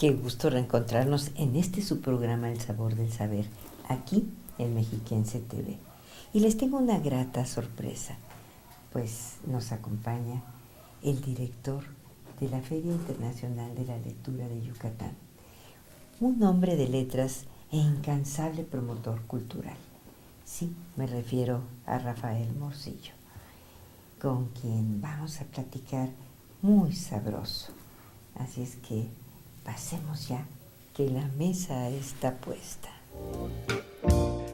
Qué gusto reencontrarnos en este su programa El Sabor del Saber, aquí en Mexiquense TV. Y les tengo una grata sorpresa, pues nos acompaña el director de la Feria Internacional de la Lectura de Yucatán, un hombre de letras e incansable promotor cultural. Sí, me refiero a Rafael Morcillo, con quien vamos a platicar muy sabroso. Así es que pasemos ya, que la mesa está puesta.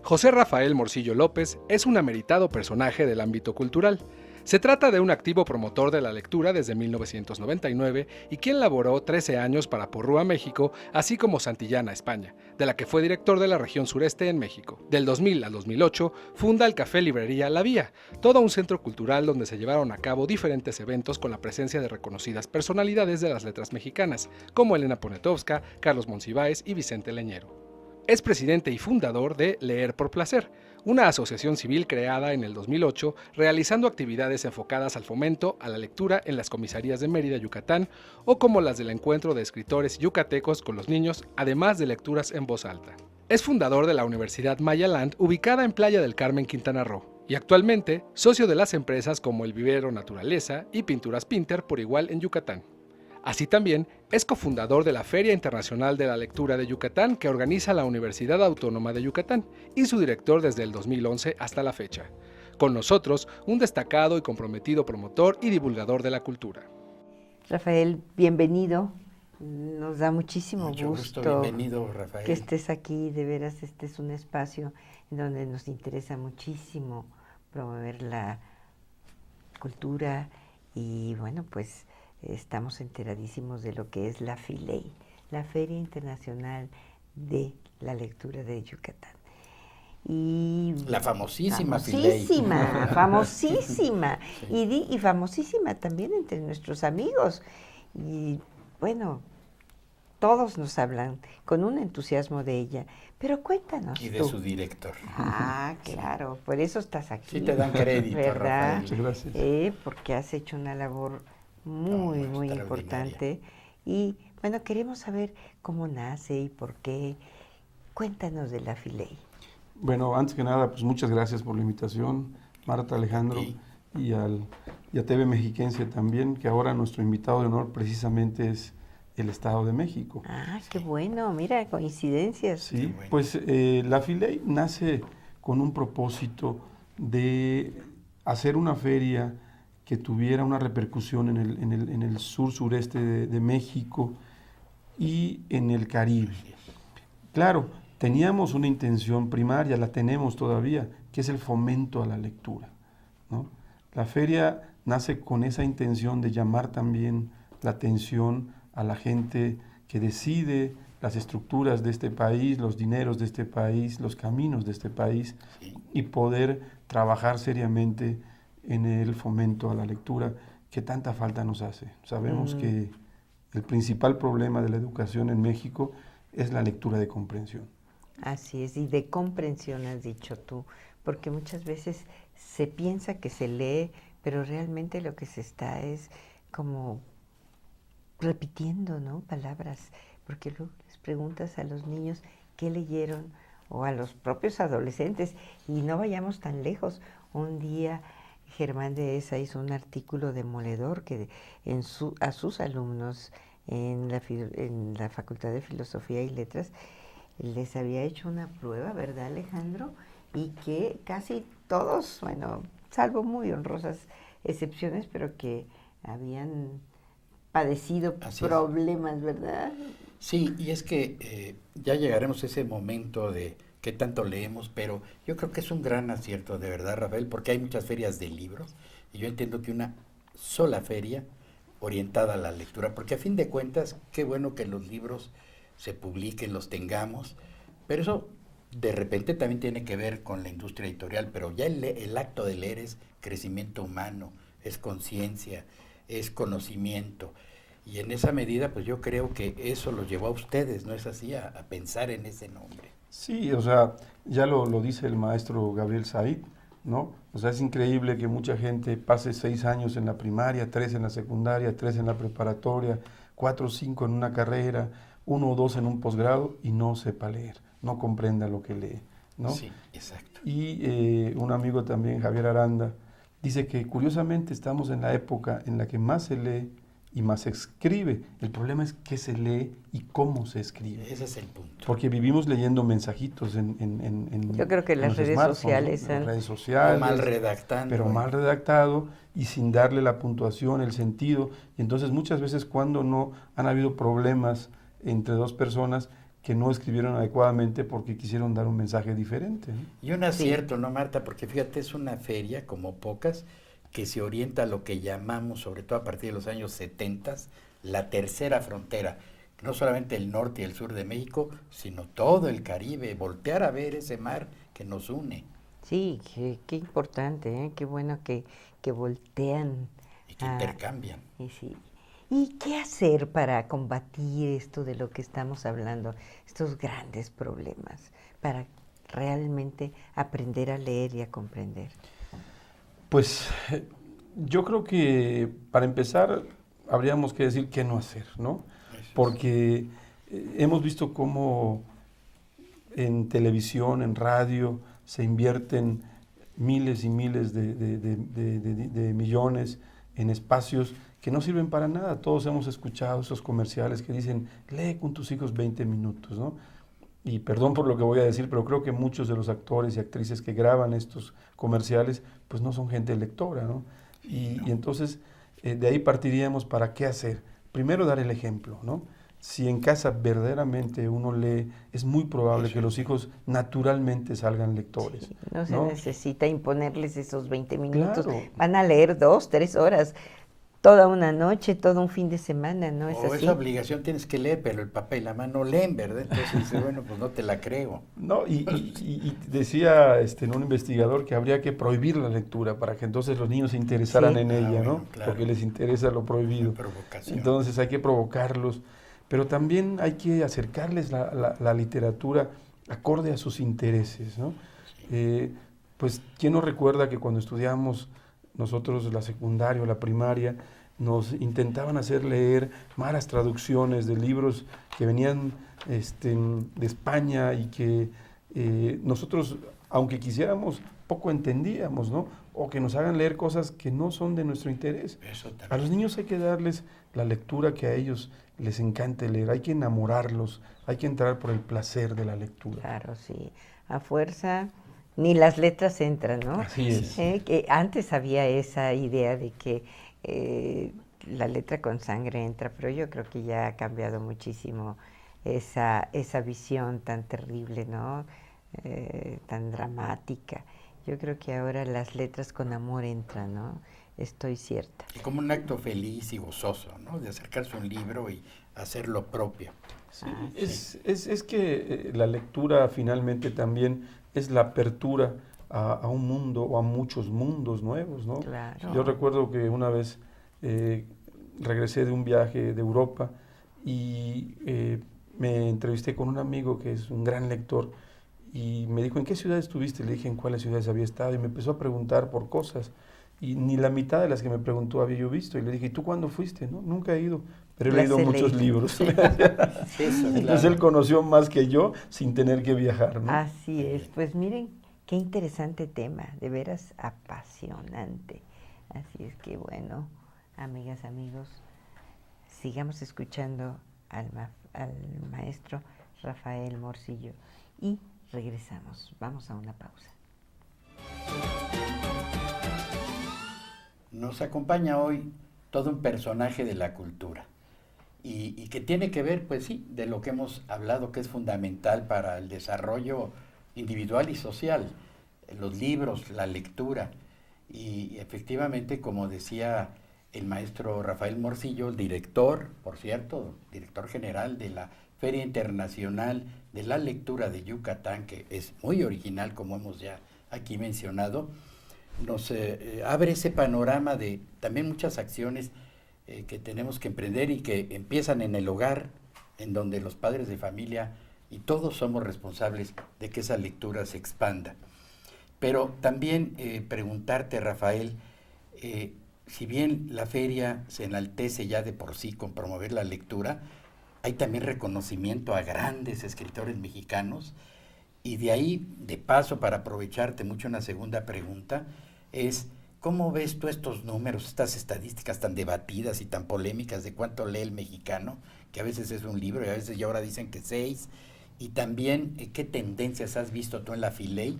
José Rafael Morcillo López es un ameritado personaje del ámbito cultural. Se trata de un activo promotor de la lectura desde 1999 y quien laboró 13 años para Porrúa, México, así como Santillana, España, de la que fue director de la región sureste en México. Del 2000 al 2008 funda el Café Librería La Vía, todo un centro cultural donde se llevaron a cabo diferentes eventos con la presencia de reconocidas personalidades de las letras mexicanas, como Elena Poniatowska, Carlos Monsiváis y Vicente Leñero. Es presidente y fundador de Leer por Placer, una asociación civil creada en el 2008 realizando actividades enfocadas al fomento a la lectura en las comisarías de Mérida, Yucatán, o como las del encuentro de escritores yucatecos con los niños, además de lecturas en voz alta. Es fundador de la Universidad Mayaland, ubicada en Playa del Carmen, Quintana Roo, y actualmente socio de las empresas como El Vivero Naturaleza y Pinturas Pinter por igual en Yucatán. Así también es cofundador de la Feria Internacional de la Lectura de Yucatán que organiza la Universidad Autónoma de Yucatán y su director desde el 2011 hasta la fecha. Con nosotros, un destacado y comprometido promotor y divulgador de la cultura. Rafael, bienvenido. Nos da muchísimo Mucho gusto bienvenido, Rafael. que estés aquí. De veras, este es un espacio en donde nos interesa muchísimo promover la cultura y bueno, pues estamos enteradísimos de lo que es la FILEY, la Feria Internacional de la Lectura de Yucatán. Y la famosísima FILEY. Famosísima. Sí. Y famosísima también entre nuestros amigos. Y bueno, todos nos hablan con un entusiasmo de ella. Pero cuéntanos Y de tú. su director. Ah, claro, por eso estás aquí. Sí te dan crédito, ¿verdad? Rafael. Muchas gracias. Porque has hecho una labor muy importante. Y bueno, queremos saber cómo nace y por qué. Cuéntanos de la FILEY. Bueno, antes que nada, pues muchas gracias por la invitación, Marta, Alejandro, Sí. y a TV Mexiquense también, que ahora nuestro invitado de honor precisamente es el Estado de México. Ah, qué bueno, mira, coincidencias. Sí, bueno. pues la FILEY nace con un propósito de hacer una feria que tuviera una repercusión en el sur-sureste de México y en el Caribe. Claro, teníamos una intención primaria, la tenemos todavía, que es el fomento a la lectura, ¿no? La feria nace con esa intención de llamar también la atención a la gente que decide las estructuras de este país, los dineros de este país, los caminos de este país, Sí. y poder trabajar seriamente en el fomento a la lectura que tanta falta nos hace. Sabemos que el principal problema de la educación en México es la lectura de comprensión. Así es, y de comprensión has dicho tú, porque muchas veces se piensa que se lee, pero realmente lo que se está es como repitiendo, ¿no? Palabras, porque luego les preguntas a los niños qué leyeron o a los propios adolescentes y no vayamos tan lejos. Un día Germán Dehesa hizo un artículo demoledor que a sus alumnos en la Facultad de Filosofía y Letras les había hecho una prueba, ¿verdad, Alejandro? Y que casi todos, bueno, salvo muy honrosas excepciones, pero que habían padecido problemas, ¿verdad? Sí, y es que ya llegaremos a ese momento de qué tanto leemos, pero yo creo que es un gran acierto, de verdad, Rafael, porque hay muchas ferias de libros, y yo entiendo que una sola feria orientada a la lectura, porque a fin de cuentas, qué bueno que los libros se publiquen, los tengamos, pero eso de repente también tiene que ver con la industria editorial, pero ya el acto de leer es crecimiento humano, es conciencia, es conocimiento, y en esa medida pues yo creo que eso los llevó a ustedes, ¿no es así? A pensar en ese nombre. Sí, o sea, ya lo dice el maestro Gabriel Said, ¿no? O sea, es increíble que mucha gente pase 6 años en la primaria, 3 en la secundaria, 3 en la preparatoria, 4 o 5 en una carrera, 1 o 2 en un posgrado y no sepa leer, no comprenda lo que lee, ¿no? Sí, exacto. Y un amigo también, Javier Aranda, dice que curiosamente estamos en la época en la que más se lee y más se escribe. El problema es qué se lee y cómo se escribe. Ese es el punto. Porque vivimos leyendo mensajitos Yo creo que en las los redes smartphones, sociales ¿no? En han... las redes sociales, O mal redactando. pero mal redactado y sin darle la puntuación, el sentido. Y entonces muchas veces cuando no han habido problemas entre dos personas que no escribieron adecuadamente porque quisieron dar un mensaje diferente, ¿no? Y un acierto, ¿no, Marta? Porque fíjate, es una feria como pocas que se orienta a lo que llamamos, sobre todo a partir de los años 70, la tercera frontera. No solamente el norte y el sur de México, sino todo el Caribe. Voltear a ver ese mar que nos une. Sí, qué importante, ¿eh? Qué bueno que voltean. Y que intercambian. Y sí. ¿Y qué hacer para combatir esto de lo que estamos hablando, estos grandes problemas, para realmente aprender a leer y a comprender? Pues yo creo que para empezar habríamos que decir qué no hacer, ¿no? Porque hemos visto cómo en televisión, en radio, se invierten miles y miles de millones en espacios que no sirven para nada. Todos hemos escuchado esos comerciales que dicen, lee con tus hijos 20 minutos, ¿no? Y perdón por lo que voy a decir, pero creo que muchos de los actores y actrices que graban estos comerciales, pues no son gente lectora, ¿no? Y entonces, de ahí partiríamos para qué hacer. Primero, dar el ejemplo, ¿no? Si en casa verdaderamente uno lee, es muy probable que los hijos naturalmente salgan lectores. Sí, no se ¿no? necesita imponerles esos 20 minutos. Claro. Van a leer 2, 3 horas, toda una noche, todo un fin de semana, ¿no es O así? esa obligación tienes que leer, pero el papá y la mamá no leen, ¿verdad? Entonces dice, bueno, pues no te la creo. No, y decía un investigador que habría que prohibir la lectura para que entonces los niños se interesaran Sí. en ella, bueno, ¿no? claro. Porque les interesa lo prohibido. Una provocación. Entonces hay que provocarlos, pero también hay que acercarles la literatura acorde a sus intereses, ¿no? Pues, ¿quién nos recuerda que cuando estudiamos nosotros la secundaria o la primaria, nos intentaban hacer leer malas traducciones de libros que venían de España y que nosotros, aunque quisiéramos, poco entendíamos, ¿no? O que nos hagan leer cosas que no son de nuestro interés. Eso también. A los niños hay que darles la lectura que a ellos les encante leer, hay que enamorarlos, hay que entrar por el placer de la lectura. Claro, sí. A fuerza, ni las letras entran, ¿no? Así es. Que antes había esa idea de que la letra con sangre entra, pero yo creo que ya ha cambiado muchísimo esa visión tan terrible, ¿no? Tan dramática. Yo creo que ahora las letras con amor entran, ¿no? Estoy cierta. Y como un acto feliz y gozoso, ¿no? De acercarse a un libro y hacer lo propio. Sí, es que la lectura finalmente también es la apertura a un mundo o a muchos mundos nuevos, ¿no? Claro. Yo recuerdo que una vez regresé de un viaje de Europa y me entrevisté con un amigo que es un gran lector y me dijo, ¿en qué ciudad estuviste? Le dije, ¿en cuáles ciudades había estado? Y me empezó a preguntar por cosas y ni la mitad de las que me preguntó había yo visto. Y le dije, ¿y tú cuándo fuiste? No, nunca he ido, pero he Las leído he muchos leído. libros. Eso, Entonces claro. él conoció más que yo sin tener que viajar, ¿no? Así es. Pues miren, qué interesante tema, de veras apasionante. Así es que bueno, amigas, amigos, sigamos escuchando al maestro Rafael Morcillo y regresamos. Vamos a una pausa. Nos acompaña hoy todo un personaje de la cultura y que tiene que ver, pues sí, de lo que hemos hablado que es fundamental para el desarrollo individual y social, los libros, la lectura. Y efectivamente, como decía el maestro Rafael Morcillo, el director, por cierto, director general de la Feria Internacional de la Lectura de Yucatán, que es muy original, como hemos ya aquí mencionado, nos abre ese panorama de también muchas acciones que tenemos que emprender y que empiezan en el hogar, en donde los padres de familia y todos somos responsables de que esa lectura se expanda. Pero también preguntarte, Rafael, si bien la feria se enaltece ya de por sí con promover la lectura, hay también reconocimiento a grandes escritores mexicanos. Y de ahí, de paso, para aprovecharte mucho, una segunda pregunta es, ¿cómo ves tú estos números, estas estadísticas tan debatidas y tan polémicas de cuánto lee el mexicano, que a veces es un libro y a veces ya ahora dicen que 6, y también qué tendencias has visto tú en la Filey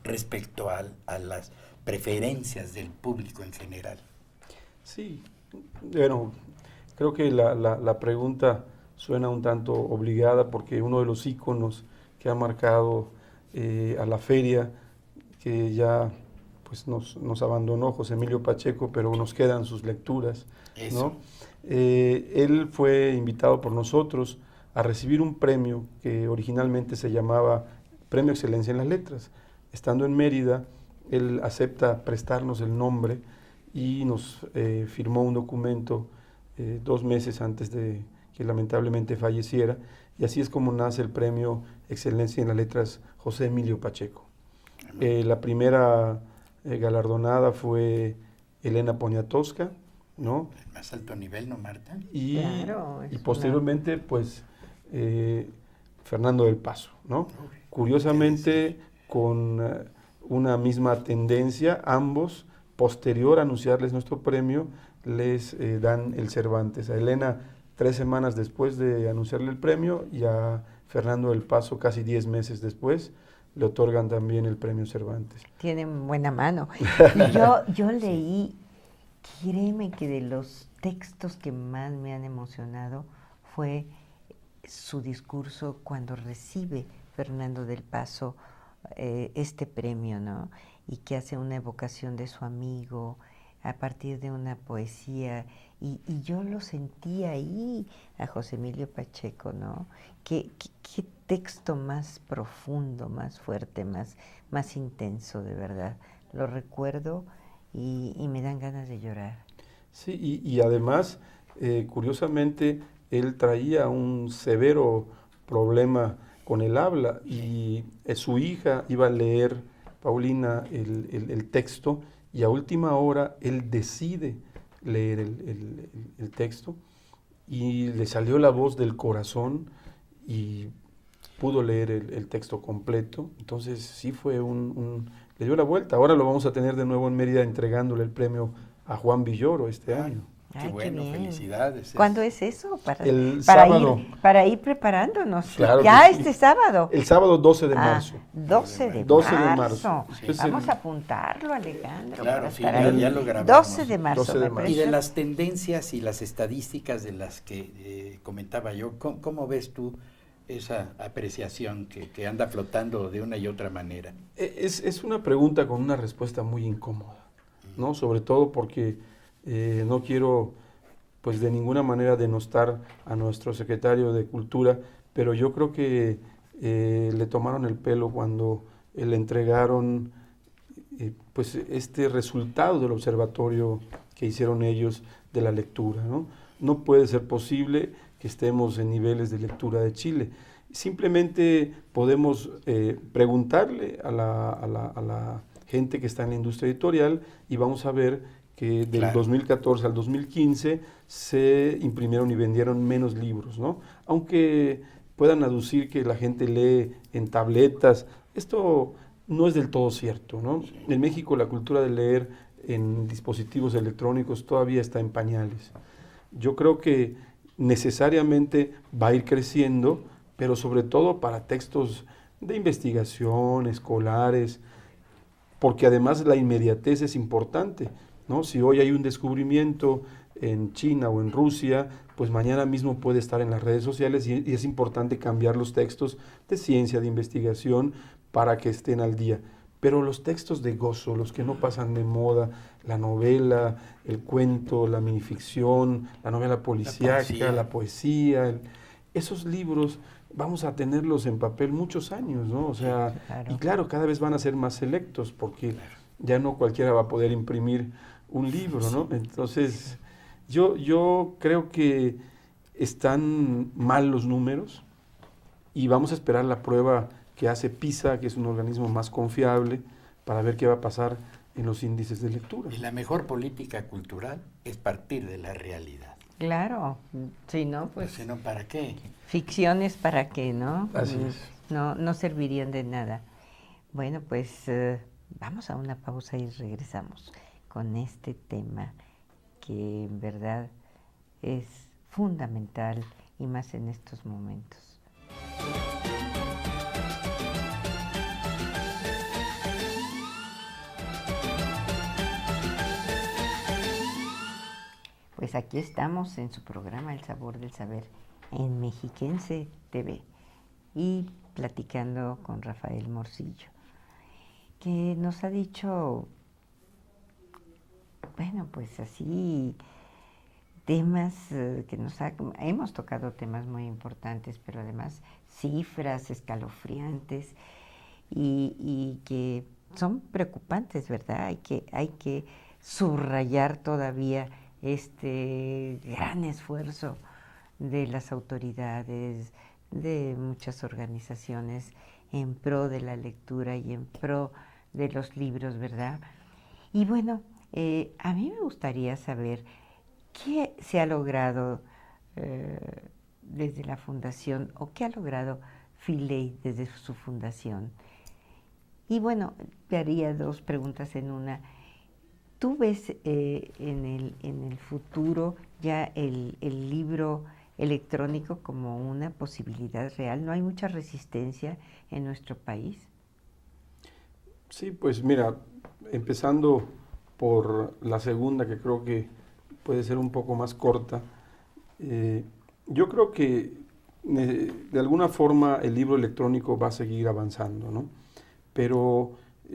respecto a las preferencias del público en general? Sí, bueno, creo que la pregunta suena un tanto obligada porque uno de los íconos que ha marcado a la feria, que ya pues nos abandonó, José Emilio Pacheco, pero nos quedan sus lecturas, Eso. ¿no? Él fue invitado por nosotros a recibir un premio que originalmente se llamaba Premio Excelencia en las Letras. Estando en Mérida, él acepta prestarnos el nombre y nos firmó un documento 2 meses antes de que lamentablemente falleciera, y así es como nace el Premio Excelencia en las Letras José Emilio Pacheco. La primera galardonada fue Elena Poniatowska, ¿no? El más alto nivel, ¿no, Marta? Y, Claro, y es posteriormente, pues, Fernando del Paso, ¿no? Uy, Curiosamente, con una misma tendencia, ambos, posterior a anunciarles nuestro premio, les dan el Cervantes. A Elena 3 semanas después de anunciarle el premio, y a Fernando del Paso casi 10 meses después, le otorgan también el premio Cervantes. Tienen buena mano. Yo leí, créeme que de los textos que más me han emocionado fue su discurso cuando recibe Fernando del Paso este premio, ¿no? Y que hace una evocación de su amigo a partir de una poesía. Y yo lo sentí ahí a José Emilio Pacheco, ¿no? Qué texto más profundo, más fuerte, más intenso, de verdad. Lo recuerdo y me dan ganas de llorar. Sí, y además, curiosamente, él traía un severo problema con el habla, y su hija iba a leer, Paulina, el texto, y a última hora él decide leer el texto, y le salió la voz del corazón y pudo leer el texto completo. Entonces sí fue le dio la vuelta. Ahora lo vamos a tener de nuevo en Mérida entregándole el premio a Juan Villoro este año. Qué Ay, bueno, bien. felicidades. ¿Cuándo es eso? El sábado. Para ir preparándonos. Claro Ya que sí. este sábado. El sábado 12 de marzo. 12 de 12 de marzo. marzo. Sí. Vamos a apuntarlo, Alejandro. Claro, para sí, estar ya- ahí. ya lo grabamos. 12 de marzo. 12 de me marzo. Y parece. de las tendencias y las estadísticas de las que comentaba yo, ¿cómo ves tú esa apreciación que anda flotando de una y otra manera? Es una pregunta con una respuesta muy incómoda, ¿no? Sobre todo porque no quiero, pues, de ninguna manera denostar a nuestro secretario de Cultura, pero yo creo que le tomaron el pelo cuando le entregaron pues este resultado del observatorio que hicieron ellos de la lectura, ¿no? No puede ser posible que estemos en niveles de lectura de Chile. Simplemente podemos preguntarle a la gente que está en la industria editorial, y vamos a ver que del Claro. 2014 al 2015 se imprimieron y vendieron menos libros, ¿no? Aunque puedan aducir que la gente lee en tabletas, esto no es del todo cierto, ¿no? En México la cultura de leer en dispositivos electrónicos todavía está en pañales. Yo creo que necesariamente va a ir creciendo, pero sobre todo para textos de investigación, escolares, porque además la inmediatez es importante, ¿no? Si hoy hay un descubrimiento en China o en Rusia, pues mañana mismo puede estar en las redes sociales, y es importante cambiar los textos de ciencia, de investigación, para que estén al día. Pero los textos de gozo, los que no pasan de moda, la novela, el cuento, la minificción, la novela policíaca, la poesía, esos libros vamos a tenerlos en papel muchos años, ¿no? O sea, Claro. y claro, cada vez van a ser más selectos, porque ya no cualquiera va a poder imprimir un libro, ¿no? Entonces, yo creo que están mal los números, y vamos a esperar la prueba que hace PISA, que es un organismo más confiable, para ver qué va a pasar en los índices de lectura. Y la mejor política cultural es partir de la realidad. Claro, si no, Pues pues si no, ¿para qué? ficciones para qué, ¿no? Así es. No, no servirían de nada. Bueno, pues vamos a una pausa y regresamos con este tema que en verdad es fundamental y más en estos momentos. Pues aquí estamos en su programa El Sabor del Saber en Mexiquense TV y platicando con Rafael Morcillo, que nos ha dicho, bueno, pues así temas hemos tocado temas muy importantes, pero además cifras escalofriantes y que son preocupantes, ¿verdad? Hay que subrayar todavía este gran esfuerzo de las autoridades, de muchas organizaciones en pro de la lectura y en pro de los libros, ¿verdad? Y bueno, a mí me gustaría saber qué se ha logrado desde la fundación o qué ha logrado Filey desde su fundación. Y bueno, te haría dos preguntas en una. ¿Tú ves en el futuro ya el libro electrónico como una posibilidad real? ¿No hay mucha resistencia en nuestro país? Sí, pues mira, empezando por la segunda, que creo que puede ser un poco más corta, yo creo que de alguna forma el libro electrónico va a seguir avanzando, ¿no? Pero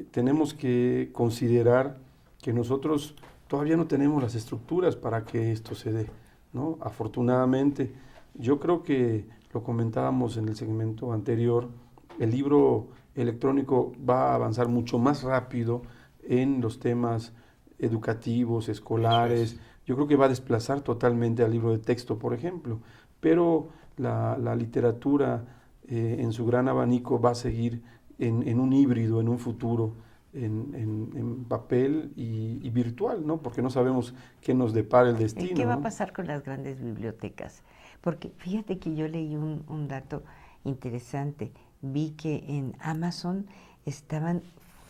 tenemos que considerar que nosotros todavía no tenemos las estructuras para que esto se dé, ¿no? Afortunadamente, yo creo que lo comentábamos en el segmento anterior, el libro electrónico va a avanzar mucho más rápido en los temas educativos, escolares. Yo creo que va a desplazar totalmente al libro de texto, por ejemplo, pero la literatura en su gran abanico va a seguir en un híbrido, en un futuro, en papel y virtual, ¿no? Porque no sabemos qué nos depara el destino. ¿Qué va a ¿no? pasar con las grandes bibliotecas? Porque fíjate que yo leí un dato interesante. Vi que en Amazon estaban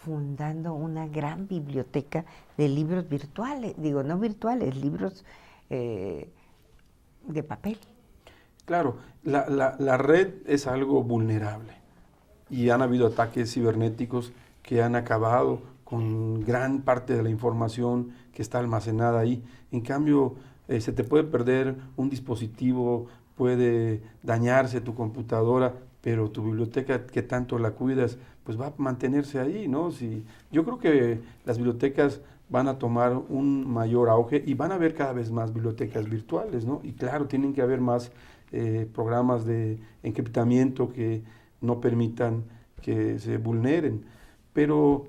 fundando una gran biblioteca de libros virtuales, digo, no virtuales, libros de papel. Claro, la red es algo vulnerable y han habido ataques cibernéticos que han acabado con gran parte de la información que está almacenada ahí. En cambio, se te puede perder un dispositivo, puede dañarse tu computadora, pero tu biblioteca que tanto la cuidas, pues va a mantenerse ahí, ¿no? Yo creo que las bibliotecas van a tomar un mayor auge y van a haber cada vez más bibliotecas virtuales, ¿no? Y claro, tienen que haber más programas de encriptamiento que no permitan que se vulneren. Pero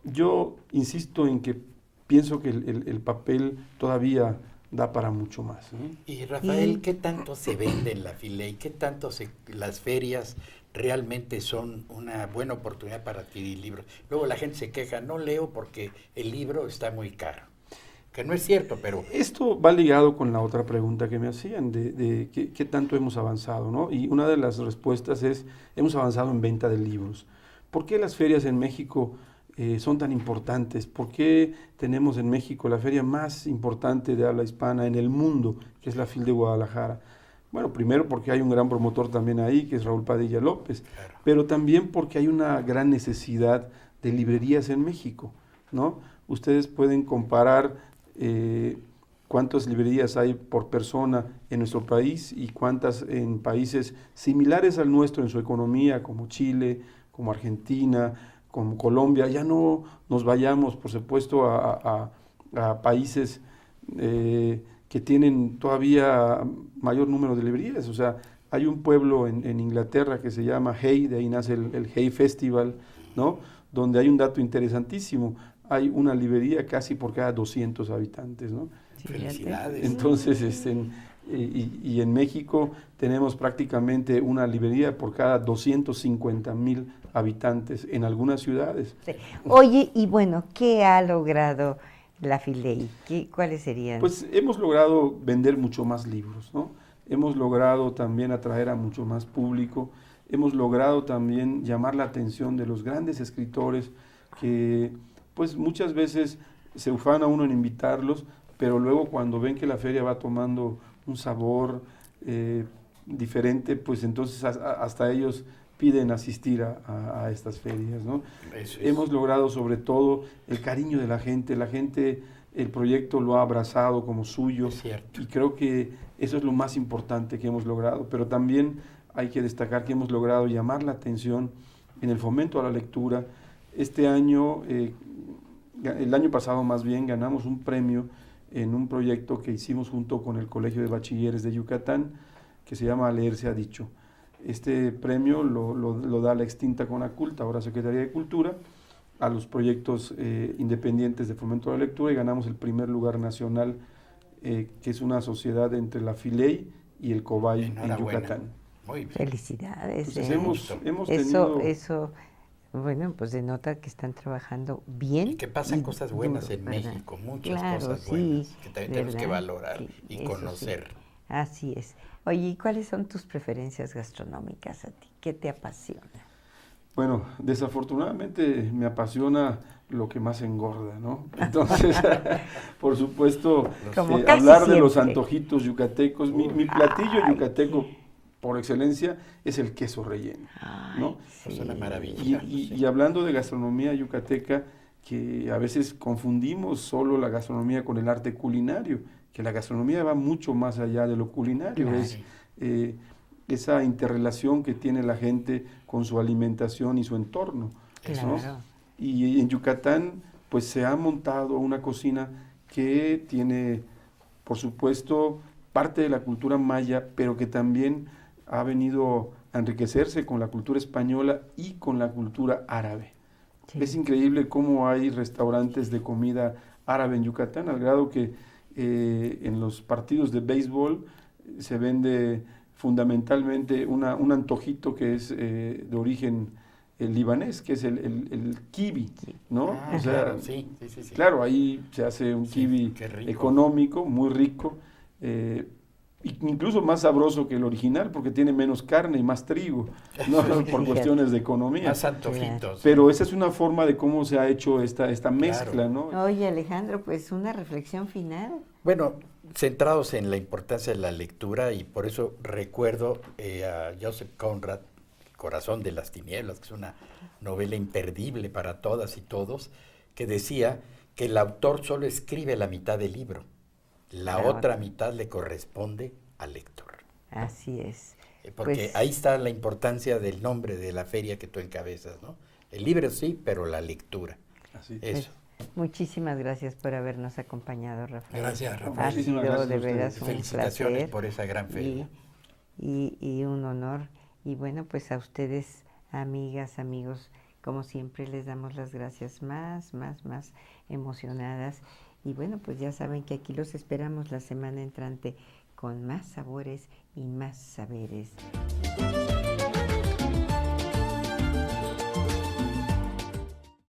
yo insisto en que pienso que el papel todavía da para mucho más, ¿no? Y Rafael, ¿qué tanto se vende en la Filey? ¿Qué tanto las ferias realmente son una buena oportunidad para adquirir libros? Luego la gente se queja, no leo porque el libro está muy caro. Que no es cierto, pero... Esto va ligado con la otra pregunta que me hacían, de qué tanto hemos avanzado, ¿no? Y una de las respuestas es, hemos avanzado en venta de libros. ¿Por qué las ferias en México son tan importantes? ¿Por qué tenemos en México la feria más importante de habla hispana en el mundo, que es la FIL de Guadalajara? Bueno, primero porque hay un gran promotor también ahí, que es Raúl Padilla López, Claro. pero también porque hay una gran necesidad de librerías en México, ¿no? Ustedes pueden comparar cuántas librerías hay por persona en nuestro país y cuántas en países similares al nuestro en su economía, como Chile, como Argentina, como Colombia. Ya no nos vayamos, por supuesto, a países que tienen todavía mayor número de librerías. O sea, hay un pueblo en Inglaterra que se llama Hay, de ahí nace el Hay Festival, ¿no? Donde hay un dato interesantísimo. Hay una librería casi por cada 200 habitantes, ¿no? Sí, Felicidades. Entonces, y en México tenemos prácticamente una librería por cada 250,000 habitantes en algunas ciudades. Sí. Oye, y bueno, ¿qué ha logrado la Filey? ¿Cuáles serían? Pues hemos logrado vender mucho más libros, ¿no? Hemos logrado también atraer a mucho más público, hemos logrado también llamar la atención de los grandes escritores que pues muchas veces se ufana uno en invitarlos, pero luego cuando ven que la feria va tomando un sabor diferente, pues entonces hasta ellos piden asistir a estas ferias, ¿no? Hemos logrado sobre todo el cariño de la gente, el proyecto lo ha abrazado como suyo y creo que eso es lo más importante que hemos logrado, pero también hay que destacar que hemos logrado llamar la atención en el fomento a la lectura. Este año, el año pasado más bien, ganamos un premio en un proyecto que hicimos junto con el Colegio de Bachilleres de Yucatán, que se llama Leer se ha dicho. Este premio lo da la extinta Conaculta, ahora Secretaría de Cultura, a los proyectos independientes de fomento a la lectura y ganamos el primer lugar nacional, que es una sociedad entre la Filey y el Cobay en Yucatán. Muy bien. Felicidades. Entonces, hemos tenido... Eso, bueno, pues denota que están trabajando bien. Y que pasan cosas buenas duro, en ¿verdad? México, muchas Claro, cosas sí, buenas, que también tenemos que ¿verdad? valorar y Eso conocer. sí. Así es. Oye, ¿y cuáles son tus preferencias gastronómicas a ti? ¿Qué te apasiona? Bueno, desafortunadamente me apasiona lo que más engorda, ¿no? Entonces, por supuesto, Como casi hablar de siempre. los antojitos yucatecos, mi platillo Ay. yucateco por excelencia es el queso relleno, ¿no? Ay, Es una sí. maravilla. Y hablando de gastronomía yucateca, que a veces confundimos solo la gastronomía con el arte culinario, que la gastronomía va mucho más allá de lo culinario, Claro. es esa interrelación que tiene la gente con su alimentación y su entorno, ¿no? Claro. Y en Yucatán pues se ha montado una cocina que tiene, por supuesto, parte de la cultura maya, pero que también ha venido a enriquecerse con la cultura española y con la cultura árabe. Sí. Es increíble cómo hay restaurantes de comida árabe en Yucatán, al grado que en los partidos de béisbol se vende fundamentalmente un antojito que es de origen libanés, que es el kiwi, ¿no? Ah, claro, sí. Claro, ahí se hace un Sí, kiwi qué rico. económico, muy rico, incluso más sabroso que el original porque tiene menos carne y más trigo, ¿no? Por cuestiones de economía. Más antojitos. Pero esa es una forma de cómo se ha hecho esta mezcla, ¿no? Oye, Alejandro, pues una reflexión final. Bueno, centrados en la importancia de la lectura y por eso recuerdo a Joseph Conrad, El corazón de las tinieblas, que es una novela imperdible para todas y todos, que decía que el autor solo escribe la mitad del libro, la otra mitad le corresponde al lector. Así es. Porque Pues, ahí está la importancia del nombre de la feria que tú encabezas, ¿no? El libro sí, pero la lectura. Así. Eso. muchísimas gracias por habernos acompañado, Rafael. Gracias, Rafael. Ha Muchísimas sido gracias de a ustedes. veras un Felicitaciones placer por esa gran feria. y un honor. Y bueno, pues a ustedes, amigas, amigos, como siempre les damos las gracias más emocionadas. Y bueno, pues ya saben que aquí los esperamos la semana entrante con más sabores y más saberes.